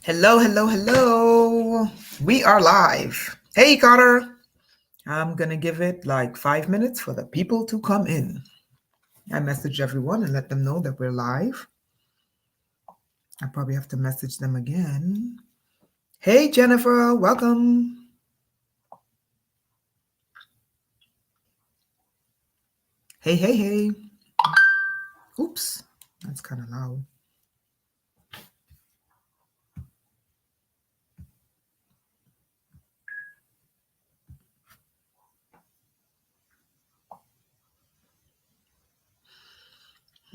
Hello, hello, hello. We are live. Hey, Carter. I'm going to give it like 5 minutes for the people to come in. I message everyone and let them know that we're live. I probably have to message them again. Hey, Jennifer, welcome. Hey, hey, hey. Oops, that's kind of loud.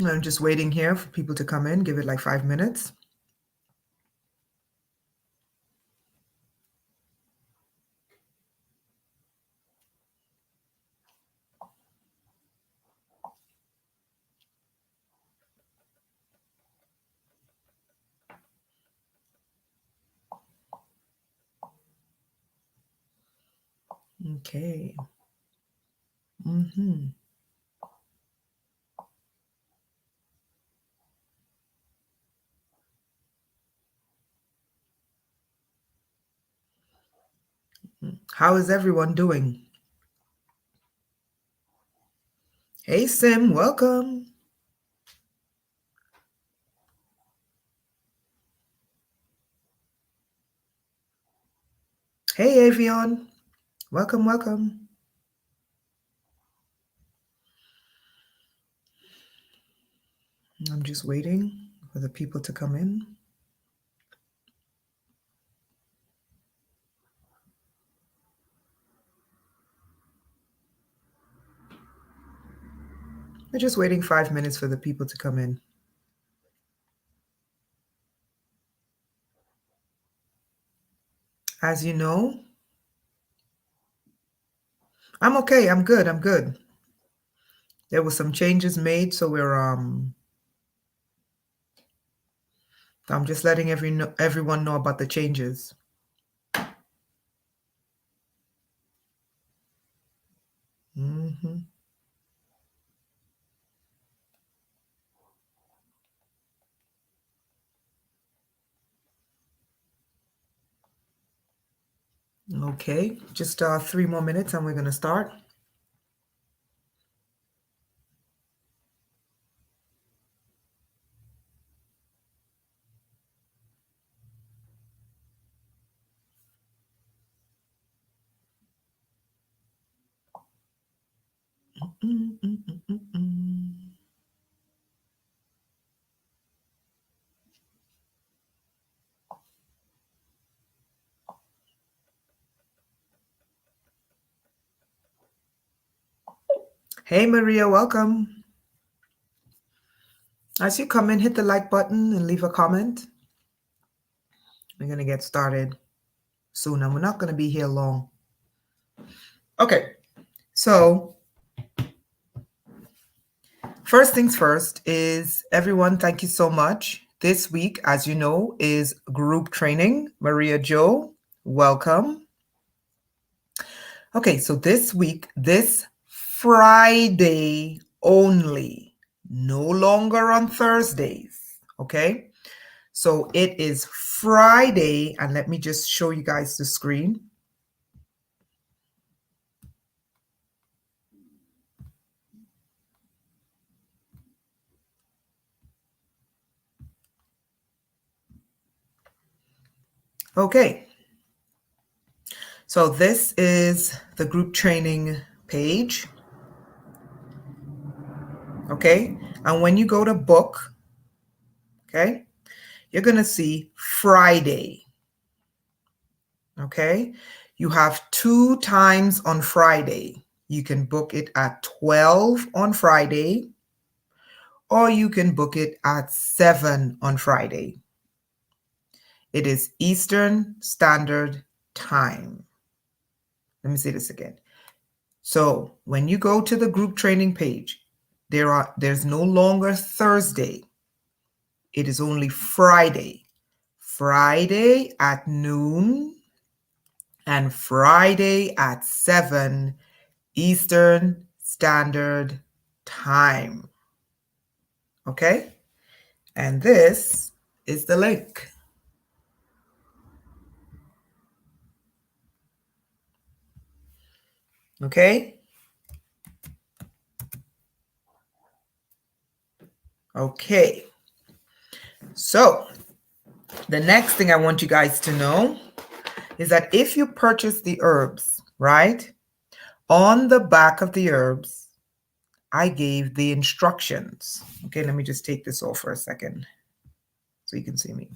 I'm just waiting here for people to come in. Give it like 5 minutes. Okay. How is everyone doing? Hey, Sim, welcome. Hey, Avion. Welcome, welcome. I'm just waiting for the people to come in. We're just waiting 5 minutes for the people to come in. As you know, I'm okay. I'm good. I'm good. There were some changes made, so I'm just letting everyone know about the changes. Okay, just 3 more minutes and we're going to start. Hey, Maria, welcome. As you come in, hit the like button and leave a comment. We're going to get started soon, and we're not going to be here long. Okay, so first things first is everyone, thank you so much. This week, as you know, is group training. Maria Jo, welcome. Okay, so this week, this Friday only, no longer on Thursdays. Okay, so it is Friday, and let me just show you guys the screen. Okay, so this is the group training page. Okay, and when you go to book, okay, you're going to see Friday. Okay, you have 2 times on Friday. You can book it at 12 on Friday, or you can book it at 7 on Friday. It is Eastern Standard Time. Let me say this again. So when you go to the group training page, there's no longer Thursday. It is only Friday. Friday at noon and Friday at 7 Eastern Standard Time. Okay? And this is the link. Okay? Okay. So, the next thing I want you guys to know is that if you purchase the herbs, right, on the back of the herbs, I gave the instructions. Okay, let me just take this off for a second so you can see me.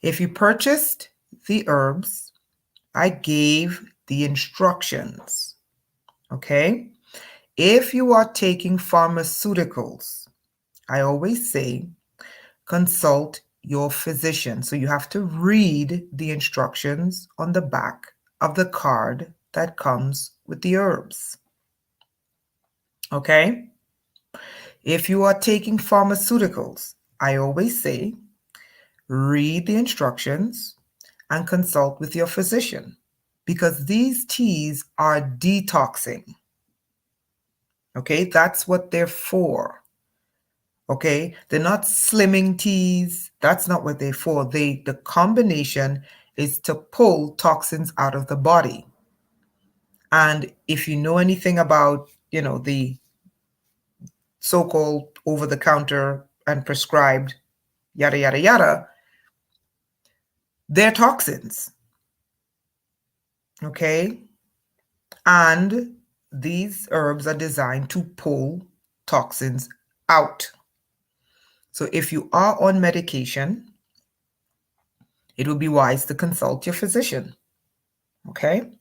If you purchased the herbs, I gave the instructions. Okay? If you are taking pharmaceuticals, I always say consult your physician. So you have to read the instructions on the back of the card that comes with the herbs. Okay? If you are taking pharmaceuticals, I always say read the instructions and consult with your physician because these teas are detoxing. Okay? That's what they're for. Okay, they're not slimming teas. That's not what they're for. The combination is to pull toxins out of the body. And if you know anything about, the so-called over-the-counter and prescribed yada yada yada, they're toxins. Okay, and these herbs are designed to pull toxins out. So if you are on medication, it would be wise to consult your physician. Okay,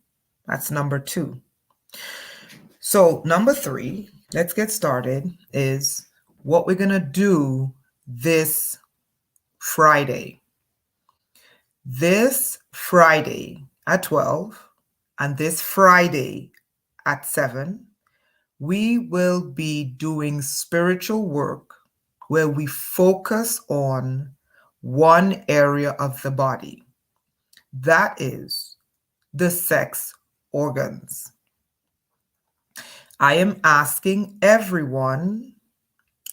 that's number 2. So number 3, let's get started, is what we're going to do this Friday. This Friday at 12 and this Friday at 7, we will be doing spiritual work where we focus on one area of the body. That is the sex organs. I am asking everyone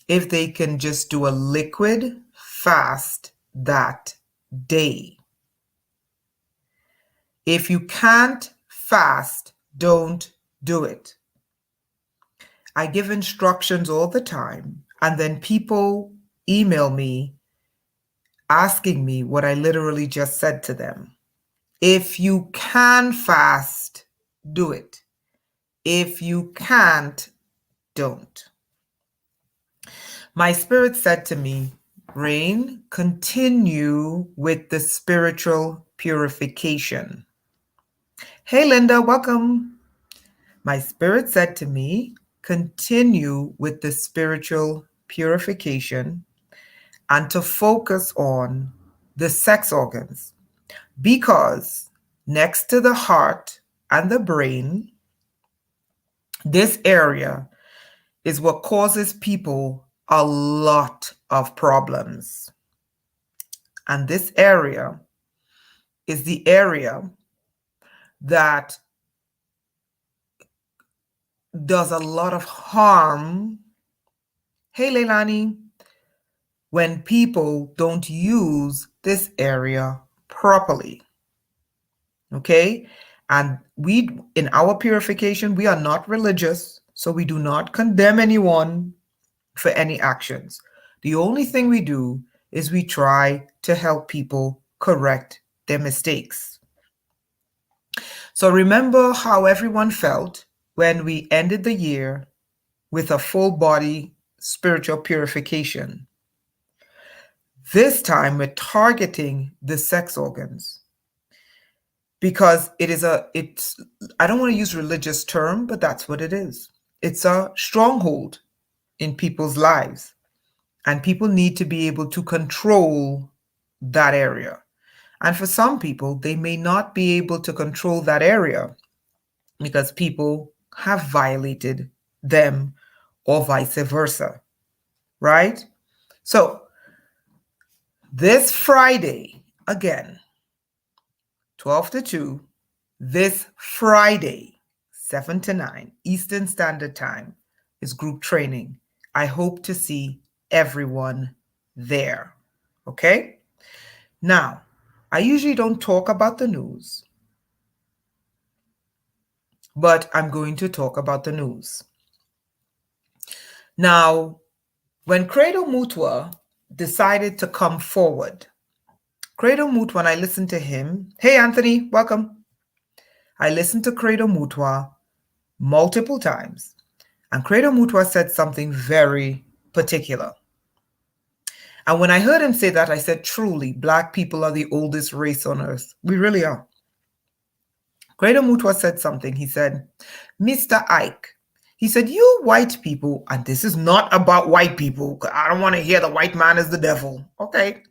if they can just do a liquid fast that day. If you can't fast, don't do it. I give instructions all the time, and then people email me asking me what I literally just said to them. If you can fast, do it. If you can't, don't. My spirit said to me, Rain, continue with the spiritual purification. Hey, Linda, welcome. My spirit said to me, continue with the spiritual purification and to focus on the sex organs because next to the heart and the brain, this area is what causes people a lot of problems. And this area is the area that does a lot of harm. Hey, Leilani, when people don't use this area properly. Okay? And we, in our purification, we are not religious, so we do not condemn anyone for any actions. The only thing we do is we try to help people correct their mistakes. So remember how everyone felt when we ended the year with a full body spiritual purification. This time we're targeting the sex organs because it's, I don't want to use religious term, but that's what it is. It's a stronghold in people's lives, and people need to be able to control that area. And for some people, they may not be able to control that area because people have violated them or vice versa, right? So this Friday, again, 12 to 2, this Friday, 7 to 9 Eastern Standard Time is group training. I hope to see everyone there. Okay? Now, I usually don't talk about the news, but I'm going to talk about the news. Now, when Credo Mutwa decided to come forward, Credo Mutwa, when I listened to him, hey Anthony, welcome. I listened to Credo Mutwa multiple times, and Credo Mutwa said something very particular. And when I heard him say that, I said, truly, Black people are the oldest race on earth. We really are. Credo Mutwa said something. He said, Mr. Ike, he said, you white people, and this is not about white people, 'cause I don't want to hear the white man is the devil. Okay.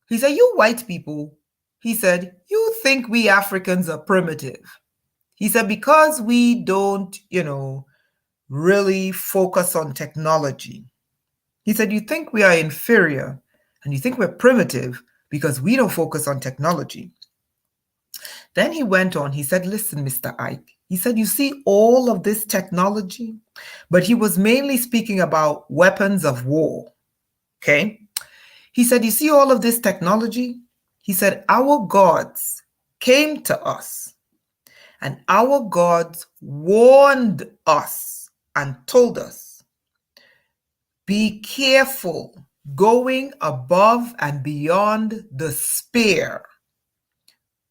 He said, you white people, he said, you think we Africans are primitive. He said, because we don't, really focus on technology. He said, you think we are inferior and you think we're primitive because we don't focus on technology. Then he went on, he said, listen, Mr. Ike, he said, you see all of this technology, but he was mainly speaking about weapons of war. Okay. He said, you see all of this technology? He said, our gods came to us and our gods warned us and told us, be careful going above and beyond the spear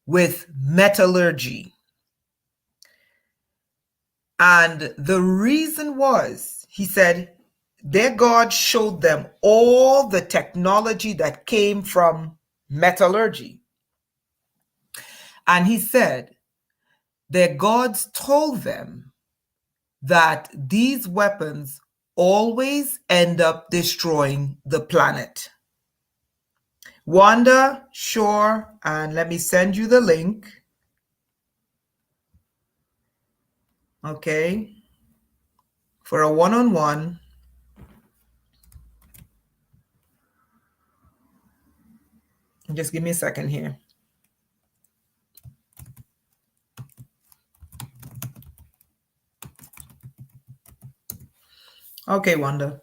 with metallurgy. And the reason was, he said, their God showed them all the technology that came from metallurgy. And he said, their gods told them that these weapons always end up destroying the planet. Wanda, sure, and let me send you the link. Okay, for a one-on-one. Just give me a second here. Okay, Wanda.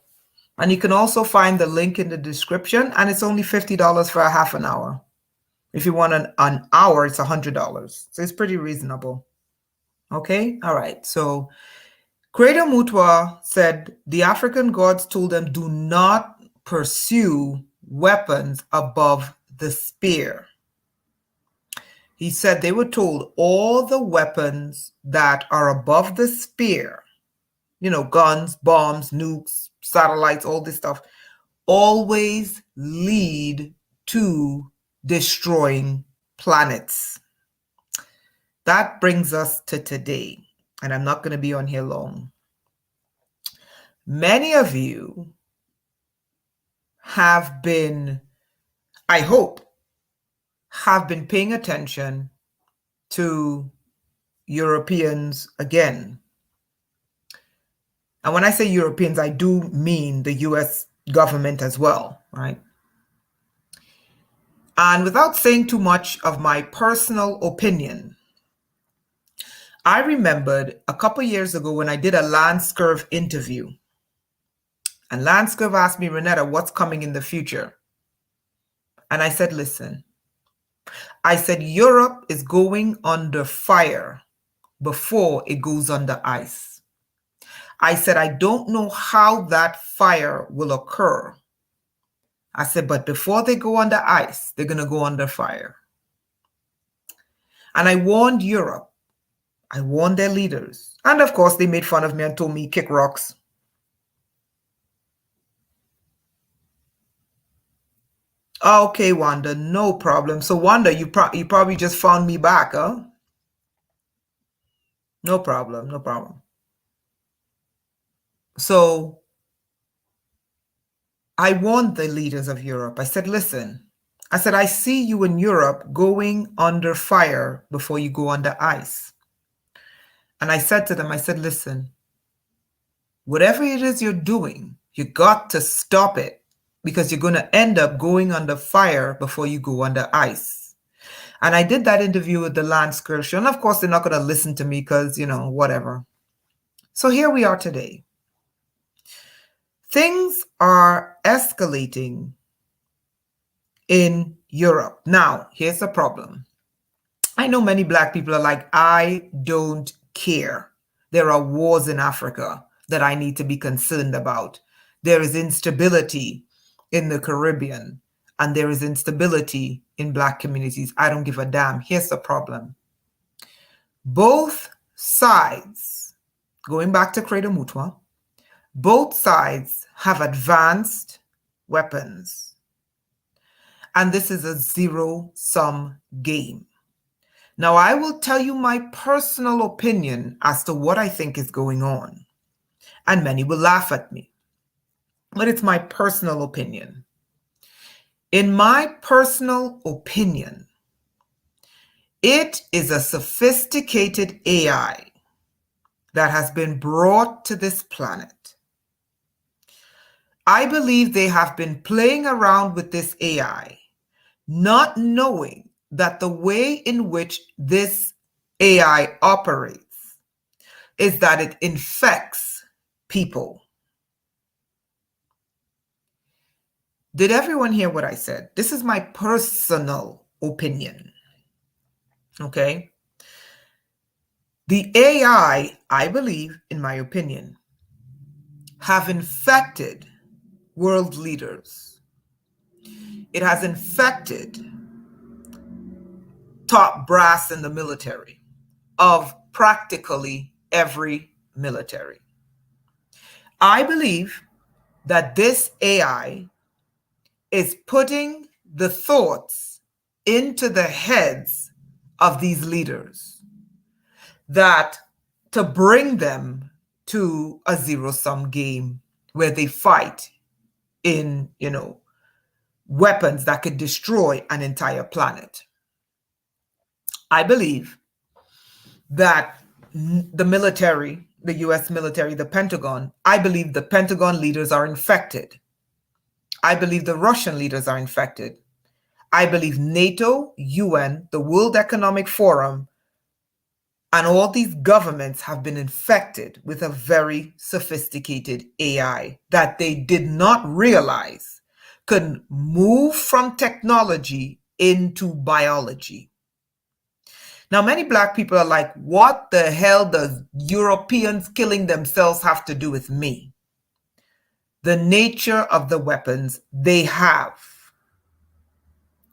And you can also find the link in the description, and it's only $50 for a half an hour. If you want an hour, it's $100. So it's pretty reasonable. Okay, all right. So Credo Mutwa said the African gods told them, do not pursue weapons above the spear. He said they were told all the weapons that are above the spear, guns, bombs, nukes, satellites, all this stuff, always lead to destroying planets. That brings us to today, and I'm not going to be on here long. Many of you have been, I hope, have been paying attention to Europeans again. And when I say Europeans, I do mean the US government as well, right? And without saying too much of my personal opinion, I remembered a couple years ago when I did a Lance Curve interview. And Lance Curve asked me, Renetta, what's coming in the future? And I said, listen, I said, Europe is going under fire before it goes under ice. I said, I don't know how that fire will occur. I said, but before they go under ice, they're going to go under fire. And I warned Europe. I warned their leaders. And of course, they made fun of me and told me, kick rocks. Okay, Wanda, no problem. So, Wanda, you probably just found me back, huh? No problem, no problem. So, I warned the leaders of Europe. I said, listen, I said, I see you in Europe going under fire before you go under ice. And I said to them, I said, listen, whatever it is you're doing, you got to stop it because you're going to end up going under fire before you go under ice. And I did that interview with the Lance Curve show. And of course, they're not going to listen to me because, whatever. So here we are today. Things are escalating in Europe. Now, here's the problem. I know many Black people are like, I don't care. There are wars in Africa that I need to be concerned about. There is instability in the Caribbean, and there is instability in Black communities. I don't give a damn. Here's the problem. Both sides, going back to Credo Mutwa, both sides have advanced weapons. And this is a zero-sum game. Now, I will tell you my personal opinion as to what I think is going on. And many will laugh at me. But it's my personal opinion. In my personal opinion, it is a sophisticated AI that has been brought to this planet. I believe they have been playing around with this AI, not knowing that the way in which this AI operates is that it infects people. Did everyone hear what I said? This is my personal opinion. Okay? The AI, I believe, in my opinion, have infected world leaders. It has infected top brass in the military of practically every military. I believe that this AI is putting the thoughts into the heads of these leaders that to bring them to a zero-sum game where they fight in, weapons that could destroy an entire planet. I believe that the military, the US military, the Pentagon, I believe the Pentagon leaders are infected. I believe the Russian leaders are infected. I believe NATO, UN, the World Economic Forum, and all these governments have been infected with a very sophisticated AI that they did not realize could move from technology into biology. Now, many Black people are like, what the hell does Europeans killing themselves have to do with me? The nature of the weapons they have.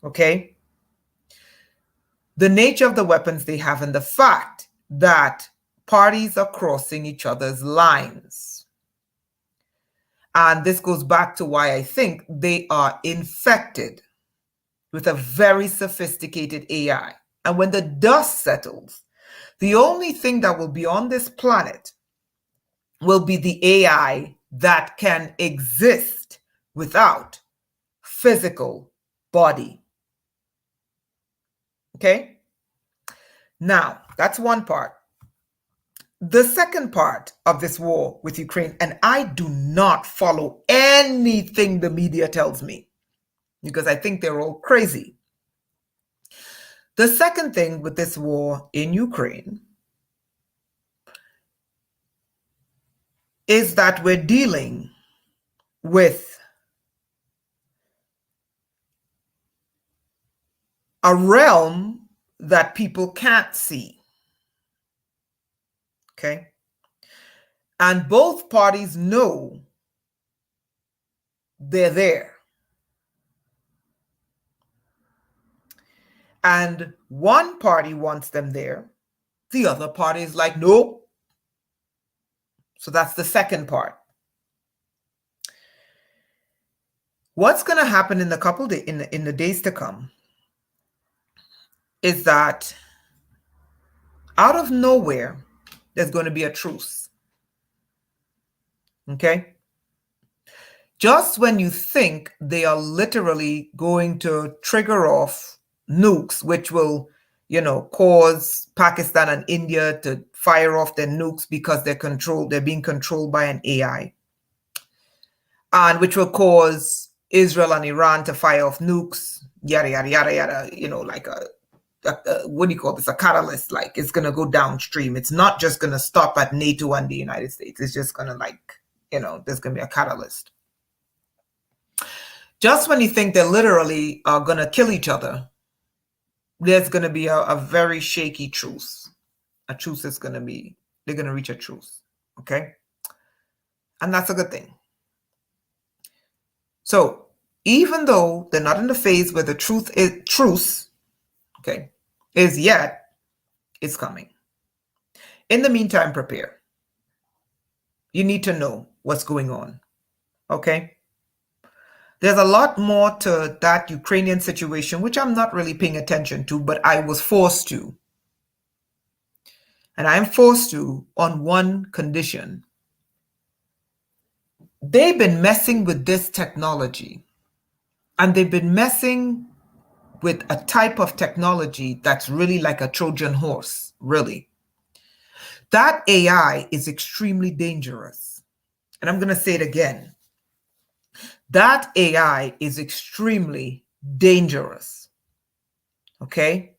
Okay? The nature of the weapons they have and the fact that parties are crossing each other's lines. And this goes back to why I think they are infected with a very sophisticated AI. And when the dust settles, the only thing that will be on this planet will be the AI that can exist without physical body. Okay? Now, that's one part. The second part of this war with Ukraine, and I do not follow anything the media tells me because I think they're all crazy. The second thing with this war in Ukraine is that we're dealing with a realm that people can't see. Okay? And both parties know they're there. And one party wants them there. The other party is like, nope. So that's the second part. What's going to happen in the days to come is that out of nowhere, there's going to be a truce. Okay? Just when you think they are literally going to trigger off nukes, which will, cause Pakistan and India to fire off their nukes because they're being controlled by an AI, and which will cause Israel and Iran to fire off nukes, yada, yada, yada, yada, like what do you call this? A catalyst, like it's going to go downstream. It's not just going to stop at NATO and the United States. It's just going to there's going to be a catalyst. Just when you think they literally are going to kill each other, there's going to be a very shaky truce. a truce is going to be, they're going to reach a truce. Okay. And that's a good thing. So even though they're not in the phase where the truce, okay, is yet, it's coming. In the meantime, prepare. You need to know what's going on. Okay. There's a lot more to that Ukrainian situation, which I'm not really paying attention to, but I was forced to. And I'm forced to on one condition. They've been messing with this technology, and they've been messing with a type of technology that's really like a Trojan horse, really. That AI is extremely dangerous. And I'm going to say it again. That AI is extremely dangerous. Okay?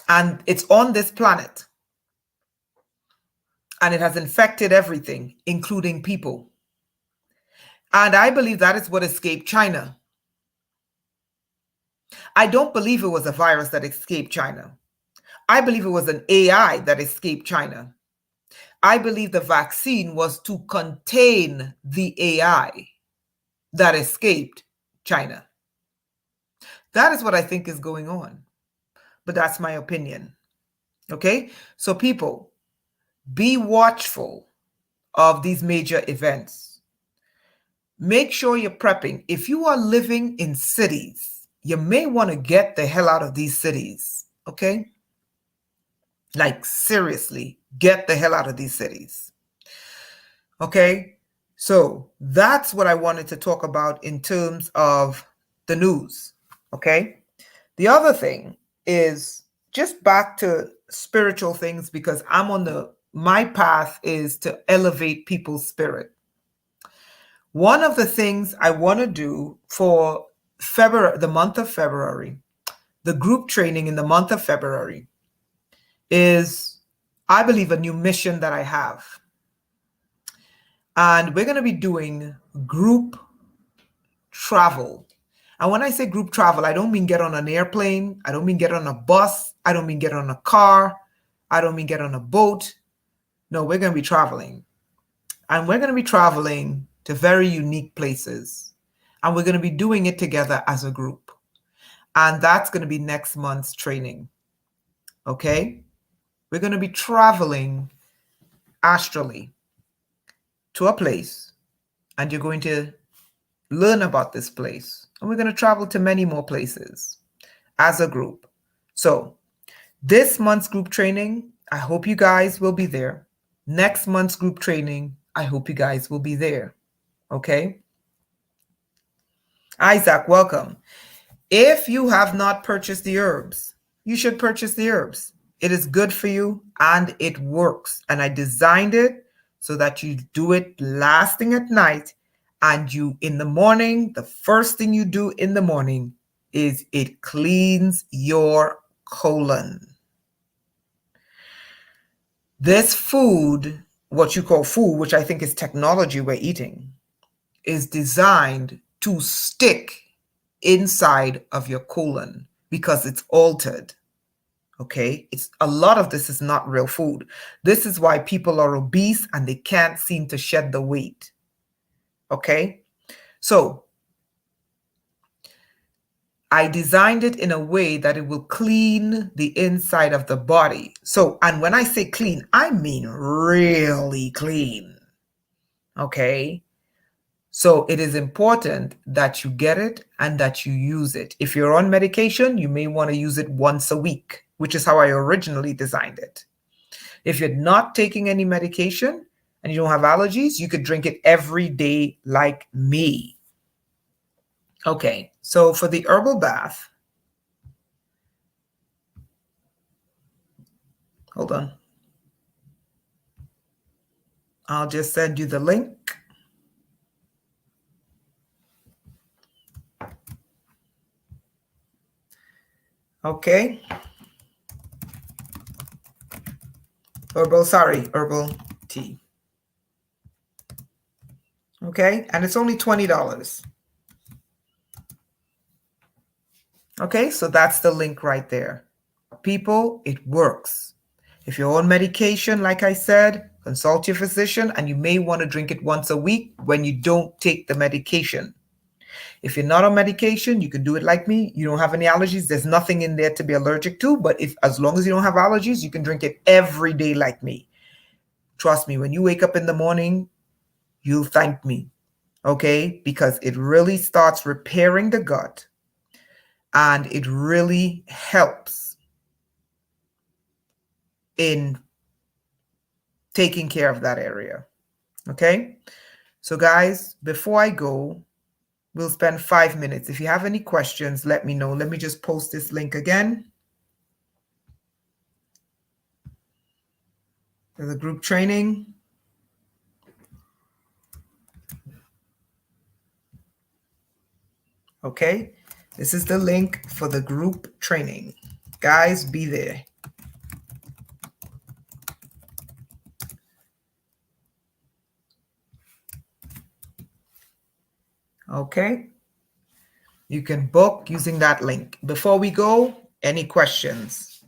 And it's on this planet. And it has infected everything, including people. And I believe that is what escaped China. I don't believe it was a virus that escaped China. I believe it was an AI that escaped China. I believe the vaccine was to contain the AI that escaped China. That is what I think is going on. But that's my opinion. Okay? So people, be watchful of these major events. Make sure you're prepping. If you are living in cities, you may want to get the hell out of these cities. Okay? Like seriously, get the hell out of these cities. Okay? So that's what I wanted to talk about in terms of the news. Okay? The other thing is just back to spiritual things, because I'm on my path is to elevate people's spirit. One of the things I want to do for February, the month of February, the group training in the month of February, is, I believe, a new mission that I have. And we're going to be doing group travel. And when I say group travel, I don't mean get on an airplane. I don't mean get on a bus. I don't mean get on a car. I don't mean get on a boat. No, we're going to be traveling. And we're going to be traveling to very unique places. And we're going to be doing it together as a group. And that's going to be next month's training. Okay? We're going to be traveling astrally to a place. And you're going to learn about this place. And we're going to travel to many more places as a group. So this month's group training, I hope you guys will be there. Next month's group training, I hope you guys will be there. Okay? Isaac, welcome. If you have not purchased the herbs, you should purchase the herbs. It is good for you and it works. And I designed it so that you do it last thing at night. And you, in the morning, the first thing you do in the morning is it cleans your colon. This food, what you call food, which I think is technology we're eating, is designed to stick inside of your colon because it's altered. Okay, it's a lot of this is not real food. This is why people are obese and they can't seem to shed the weight. Okay, so I designed it in a way that it will clean the inside of the body. So, and when I say clean, I mean really clean. Okay. So it is important that you get it and that you use it. If you're on medication, you may want to use it once a week, which is how I originally designed it. If you're not taking any medication and you don't have allergies, you could drink it every day like me. Okay, so for the herbal bath, hold on. I'll just send you the link. Okay. Herbal tea. Okay, and it's only $20. Okay, so that's the link right there. People, it works. If you're on medication, like I said, consult your physician, and you may want to drink it once a week when you don't take the medication. If you're not on medication, you can do it like me. You don't have any allergies. There's nothing in there to be allergic to, but as long as you don't have allergies, you can drink it every day like me. Trust me, when you wake up in the morning, you'll thank me, okay? Because it really starts repairing the gut, and it really helps in taking care of that area, okay? So guys, before I go, we'll spend 5 minutes. If you have any questions, let me know. Let me just post this link again for the group training. Okay, this is the link for the group training. Guys, be there. Okay, you can book using that link. Before we go, any questions?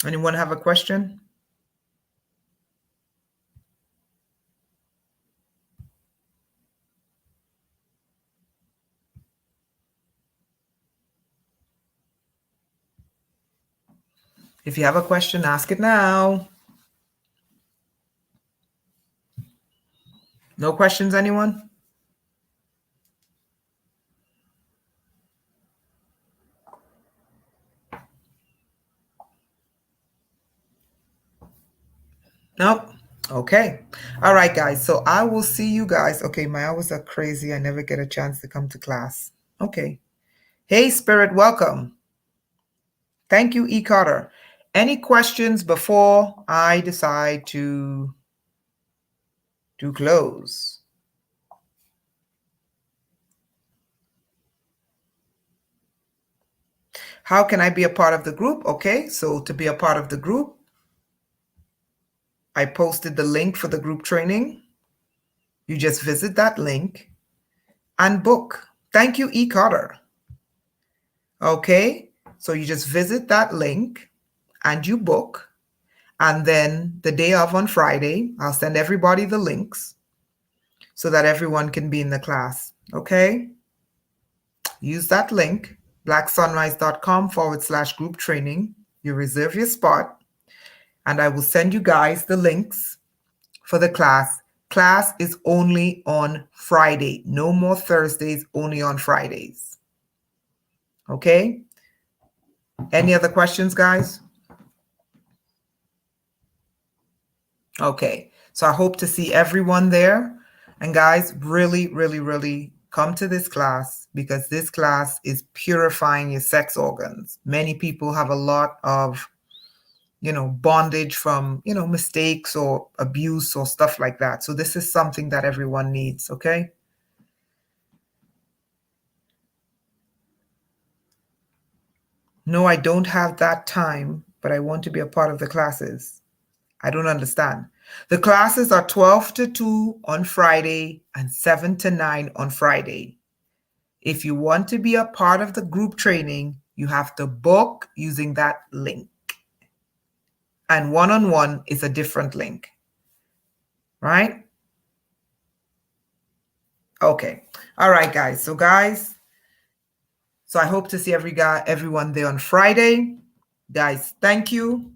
Anyone have a question? If you have a question, ask it now. No questions, anyone? Nope. Okay. All right, guys. So I will see you guys. Okay, my hours are crazy. I never get a chance to come to class. Okay. Hey, Spirit, welcome. Thank you, E. Carter. Any questions before I decide to close? How can I be a part of the group? Okay, so to be a part of the group, I posted the link for the group training. You just visit that link and book. Thank you, E. Carter. Okay, so you just visit that link and you book. And then the day of on Friday, I'll send everybody the links so that everyone can be in the class. Okay, use that link, blacksunrise.com/group training. You reserve your spot, and I will send you guys the links for the class. Class is only on Friday. No more Thursdays, only on Fridays. Okay? Any other questions, guys? Okay. So I hope to see everyone there. And guys, really, really, really come to this class, because this class is purifying your sex organs. Many people have a lot of bondage from, mistakes or abuse or stuff like that. So this is something that everyone needs, okay? No, I don't have that time, but I want to be a part of the classes. I don't understand. The classes are 12 to 2 on Friday and 7 to 9 on Friday. If you want to be a part of the group training, you have to book using that link. And one-on-one is a different link, right? Okay. All right, guys. So I hope to see everyone there on Friday. Guys, thank you.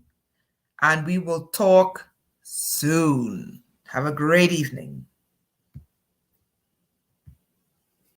And we will talk soon. Have a great evening.